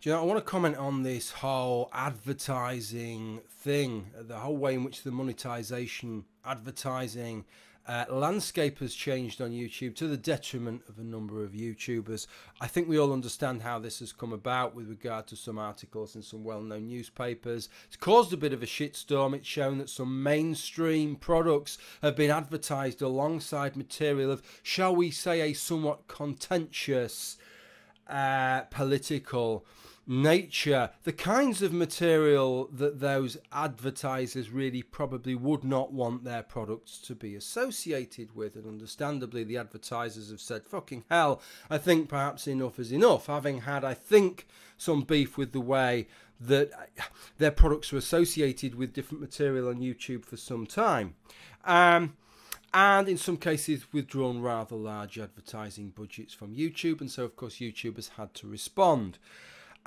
Do you know, I want to comment on this whole advertising thing, the whole way in which the monetization advertising landscape has changed on YouTube to the detriment of a number of YouTubers. I think we all understand how this has come about with regard to some articles in some well-known newspapers. It's caused a bit of a shitstorm. It's shown that some mainstream products have been advertised alongside material of, shall we say, a somewhat contentious political nature, the kinds of material that those advertisers really probably would not want their products to be associated with. And understandably, the advertisers have said, fucking hell, I think perhaps enough is enough, having had, I think, some beef with the way that their products are associated with different material on YouTube for some time. And in some cases withdrawn rather large advertising budgets from YouTube, and so of course YouTube has had to respond.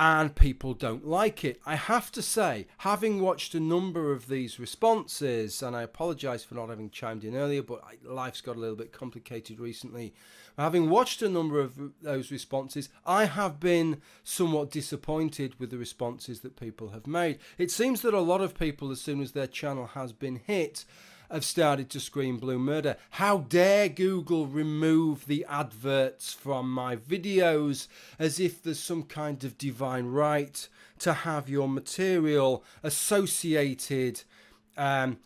And people don't like it. I have to say, having watched a number of these responses, and I apologise for not having chimed in earlier, but life's got a little bit complicated recently. Having watched a number of those responses, I have been somewhat disappointed with the responses that people have made. It seems that a lot of people, as soon as their channel has been hit, have started to scream blue murder. How dare Google remove the adverts from my videos, as if there's some kind of divine right to have your material associated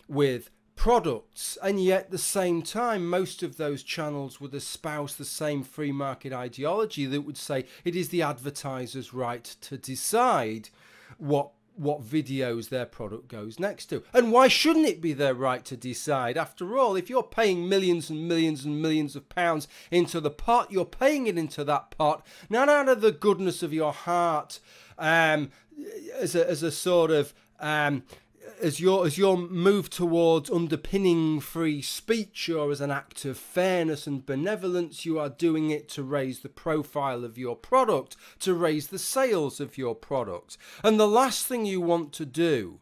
with products. And yet at the same time, most of those channels would espouse the same free market ideology that would say it is the advertiser's right to decide what videos their product goes next to. And why shouldn't it be their right to decide? After all, if you're paying millions and millions and millions of pounds into the pot, you're paying it into that pot, not out of the goodness of your heart, as a sort of as your move towards underpinning free speech, or as an act of fairness and benevolence. You are doing it to raise the profile of your product, to raise the sales of your product. And the last thing you want to do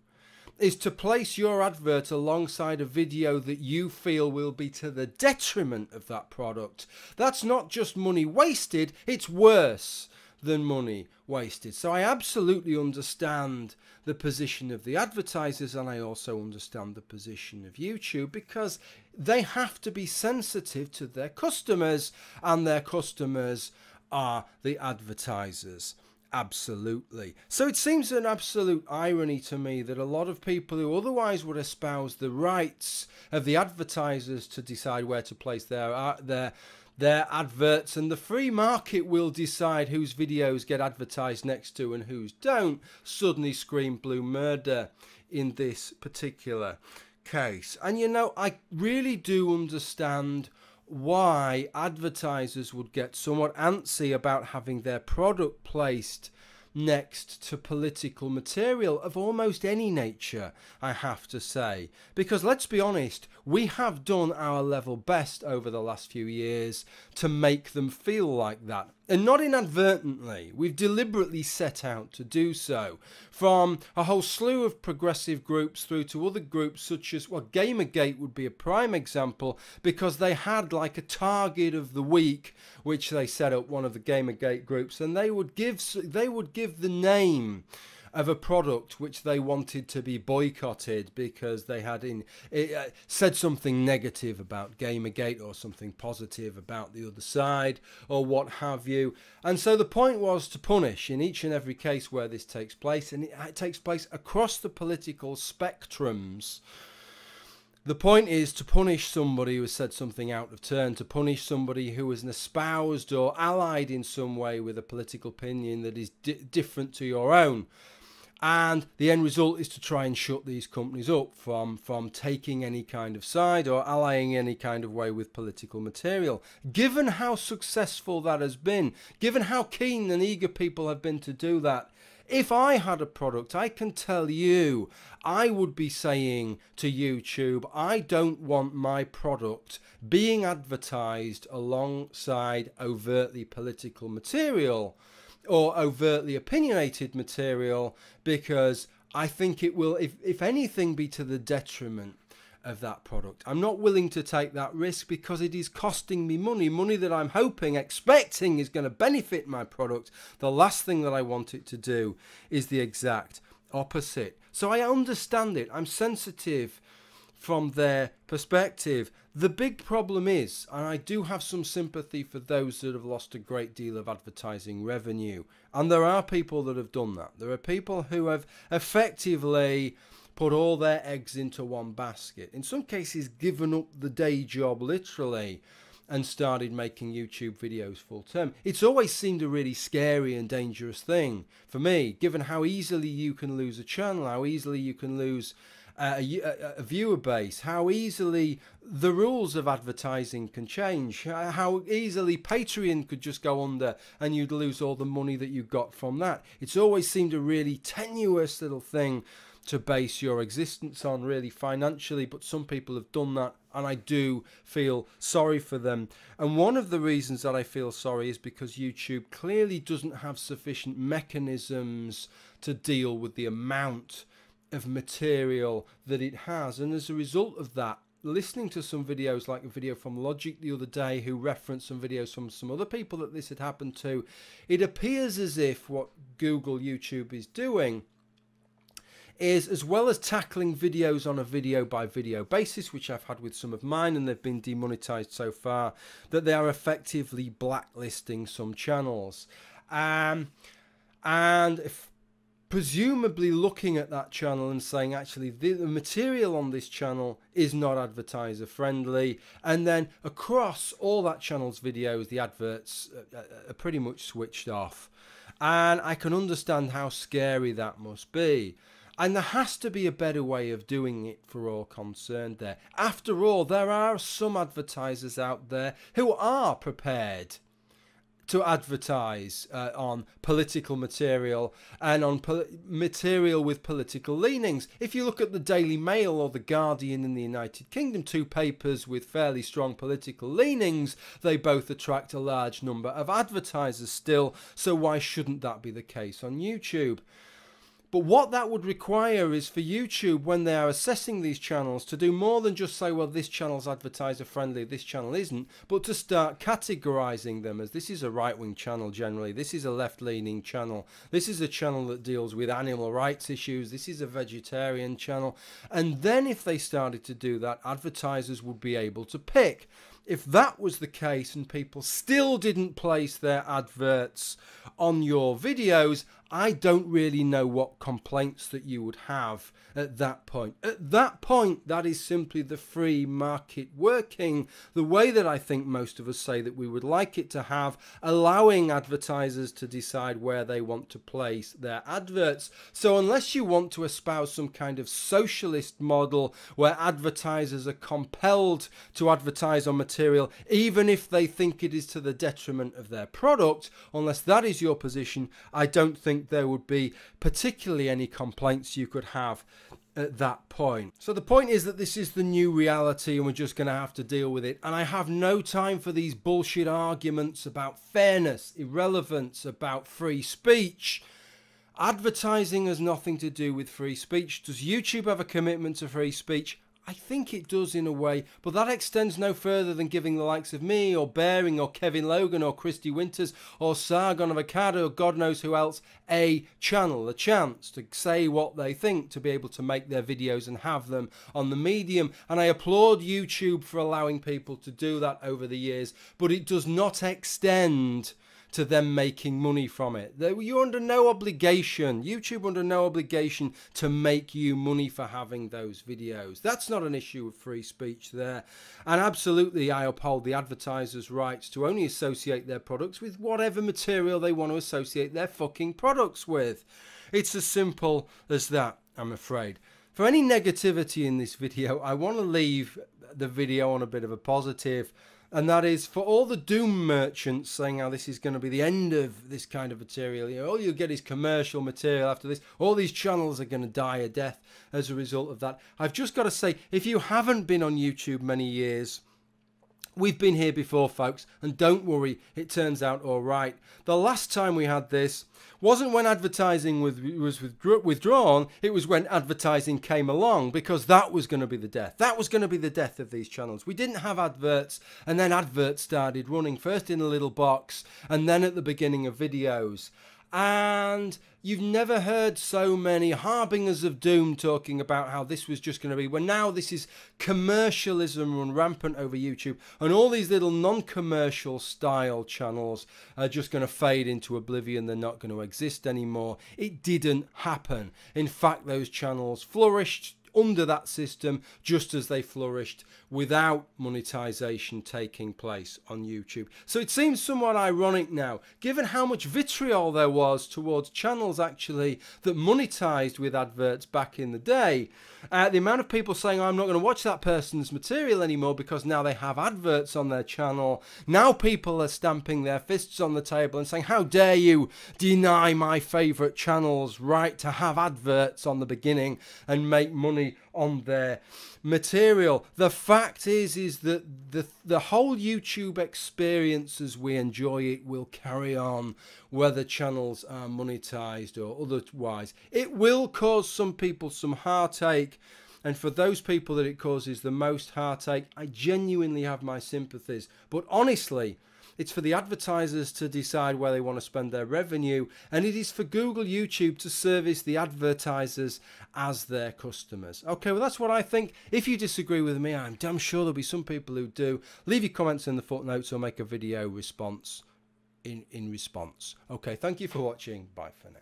is to place your advert alongside a video that you feel will be to the detriment of that product. That's not just money wasted, it's worse than money wasted. So I absolutely understand the position of the advertisers, and I also understand the position of YouTube, because they have to be sensitive to their customers, and their customers are the advertisers. Absolutely. So it seems an absolute irony to me that a lot of people who otherwise would espouse the rights of the advertisers to decide where to place their adverts, and the free market will decide whose videos get advertised next to and whose don't, suddenly scream blue murder in this particular case. And you know, I really do understand why advertisers would get somewhat antsy about having their product placed next to political material of almost any nature, I have to say. Because let's be honest, we have done our level best over the last few years to make them feel like that. And not inadvertently, we've deliberately set out to do so. From a whole slew of progressive groups through to other groups such as, well, Gamergate would be a prime example, because they had like a target of the week, which they set up, one of the Gamergate groups, and they would give the name of a product which they wanted to be boycotted because they had said something negative about Gamergate, or something positive about the other side, or what have you. And so the point was to punish in each and every case where this takes place, and it takes place across the political spectrums. The point is to punish somebody who has said something out of turn, to punish somebody who has espoused or allied in some way with a political opinion that is different to your own. And the end result is to try and shut these companies up from taking any kind of side or allying any kind of way with political material. Given how successful that has been, given how keen and eager people have been to do that, if I had a product, I can tell you, I would be saying to YouTube, I don't want my product being advertised alongside overtly political material or overtly opinionated material, because I think it will, if anything, be to the detriment of that product. I'm not willing to take that risk because it is costing me money that I'm hoping, expecting is going to benefit my product. The last thing that I want it to do is the exact opposite. So I understand it. I'm sensitive from their perspective. The big problem is, and I do have some sympathy for those that have lost a great deal of advertising revenue, and there are people that have done that. There are people who have effectively put all their eggs into one basket, in some cases given up the day job literally and started making YouTube videos full term. It's always seemed a really scary and dangerous thing for me, given how easily you can lose a channel, how easily you can lose a viewer base, how easily the rules of advertising can change, how easily Patreon could just go under and you'd lose all the money that you got from that. It's always seemed a really tenuous little thing to base your existence on, really, financially, but some people have done that, and I do feel sorry for them. And one of the reasons that I feel sorry is because YouTube clearly doesn't have sufficient mechanisms to deal with the amount of material that it has, and as a result of that, listening to some videos, like a video from Logic the other day who referenced some videos from some other people that this had happened to, it appears as if what Google YouTube is doing is, as well as tackling videos on a video by video basis, which I've had with some of mine and they've been demonetized so far, that they are effectively blacklisting some channels, and if presumably looking at that channel and saying, actually, the material on this channel is not advertiser friendly, and then across all that channel's videos the adverts are pretty much switched off. And I can understand how scary that must be, and there has to be a better way of doing it for all concerned there. After all, there are some advertisers out there who are prepared to advertise on political material and on material with political leanings. If you look at the Daily Mail or the Guardian in the United Kingdom, two papers with fairly strong political leanings, they both attract a large number of advertisers still, so why shouldn't that be the case on YouTube? But what that would require is for YouTube, when they are assessing these channels, to do more than just say, well, this channel's advertiser friendly, this channel isn't, but to start categorizing them as this is a right-wing channel generally, this is a left-leaning channel, this is a channel that deals with animal rights issues, this is a vegetarian channel. And then if they started to do that, advertisers would be able to pick. If that was the case and people still didn't place their adverts on your videos, I don't really know what complaints that you would have at that point. At that point, that is simply the free market working the way that I think most of us say that we would like it to have, allowing advertisers to decide where they want to place their adverts. So unless you want to espouse some kind of socialist model where advertisers are compelled to advertise on material, even if they think it is to the detriment of their product, unless that is your position, I don't think there would be particularly any complaints you could have at that point. So the point is that this is the new reality and we're just going to have to deal with it. And I have no time for these bullshit arguments about fairness, irrelevance, about free speech. Advertising has nothing to do with free speech. Does YouTube have a commitment to free speech? I think it does in a way, but that extends no further than giving the likes of me or Bearing or Kevin Logan or Christy Winters or Sargon Avocado or God knows who else a channel, a chance to say what they think, to be able to make their videos and have them on the medium. And I applaud YouTube for allowing people to do that over the years, but it does not extend to them making money from it. You're under no obligation, YouTube under no obligation to make you money for having those videos. That's not an issue of free speech there. And absolutely I uphold the advertisers' rights to only associate their products with whatever material they want to associate their fucking products with. It's as simple as that, I'm afraid. For any negativity in this video, I want to leave the video on a bit of a positive. And that is for all the doom merchants saying how this is going to be the end of this kind of material. You know, all you'll get is commercial material after this. All these channels are going to die a death as a result of that. I've just got to say, if you haven't been on YouTube many years, We've been here before, folks, and don't worry, it turns out all right. The last time we had this wasn't when advertising was withdrawn, it was when advertising came along, because that was going to be the death. That was going to be the death of these channels. We didn't have adverts, and then adverts started running, first in a little box, and then at the beginning of videos. And you've never heard so many harbingers of doom talking about how this was just going to be, when now this is commercialism run rampant over YouTube, and all these little non-commercial style channels are just going to fade into oblivion. They're not going to exist anymore. It didn't happen. In fact, those channels flourished under that system just as they flourished without monetization taking place on YouTube. So it seems somewhat ironic now, given how much vitriol there was towards channels actually that monetized with adverts back in the day. The amount of people saying, I'm not going to watch that person's material anymore because now they have adverts on their channel. Now people are stamping their fists on the table and saying, how dare you deny my favorite channel's right to have adverts on the beginning and make money on their material. The fact is that the whole YouTube experience as we enjoy it will carry on, whether channels are monetized or otherwise. It will cause some people some heartache, and for those people that it causes the most heartache, I genuinely have my sympathies. But honestly, it's for the advertisers to decide where they want to spend their revenue, and it is for Google, YouTube to service the advertisers as their customers. Okay, well, that's what I think. If you disagree with me, I'm damn sure there'll be some people who do. Leave your comments in the footnotes or make a video response in response. Okay, thank you for watching. Bye for now.